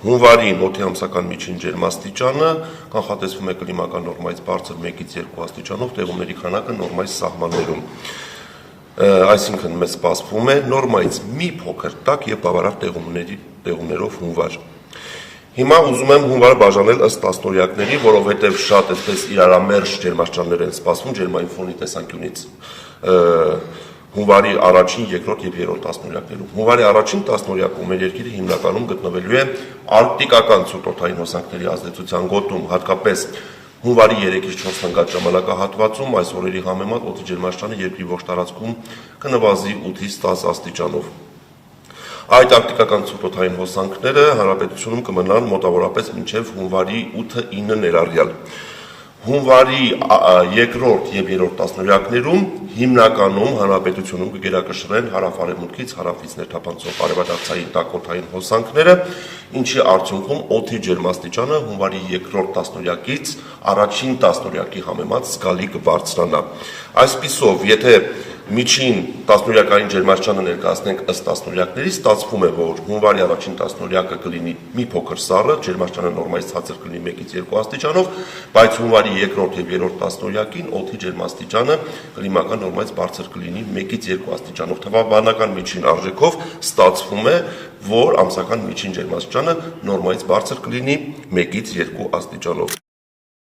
Հունվարին օդի ամսական միջին ջերմաստիճանը կանխատեսվում է կլիմական նորմայից բարձր 1-ից 2 աստիճանով, տեղումների քանակը նորմայի սահմաններում։ Այսինքն մեզ սպասվում է նորմայից մի փոքր տաք եւ բավարար տեղումներով հունվար։ Հիմա ուզում եմ հունվարը բաժանել ըստ տասնօրյակների, որովհետև շատ այսպես իրարամերժ ջերմաստիճաններ են սպասվում ջերմային ֆոնի տեսանկյունից հունվարի առաջին, երկրորդ եւ երրորդ տասնօրյակներում։ Հունվարի առաջին տասնօրյակում մեր երկիրը հիմնականում գտնվելու է արկտիկական ցուրտօդային հոսանքների ազդեցության գոտում, հատկապես հունվարի 3-ից 4 հնգած ժամանակահատվածում այս օրերի համեմատ օդի ջերմաստիճանը երկրի ողջ տարածքում կնվազի 8-ից 10 աստիճանով։ Այդ արկտիկական ցուրտօդային հոսանքները հանրապետությունում կմնան մոտավորապես մինչև հունվարի 8-9 ներառյալ։ Հունվարի երկրորդ եւ երրորդ տասնօրյակներում հիմնականում հանրապետությունում կգերակշռեն հարավ-արևմուտքից հարավից ներթափանցող արևադարձային տաքօդային հոսանքները, ինչի արդյունքում օդի ջերմաստիճանը հունվարի երկրորդ տասնօրյակից առաջին տասնօրյակի համեմատ զգալի կբարձրանա։ Այսպիսով, եթե միջին տասնօրյակային ջերմաստիճանը ներկայացնենք ըստ տասնօրյակների, ստացվում է, որ հունվարի առաջին տասնօրյակը կլինի մի փոքր սառը, ջերմաստիճանը նորմայից ցածր կլինի 1-ից 2 աստիճանով, բայց հունվարի երկրորդ եւ երրորդ տասնօրյակին օդի ջերմաստիճանը կլիմական նորմայից բարձր կլինի 1-ից 2 աստիճանով։ Թվաբանական միջին արժեքով ստացվում է, որ ամսական միջին ջերմաստիճանը նորմայից բարձր կլինի 1-ից 2 աստիճանով։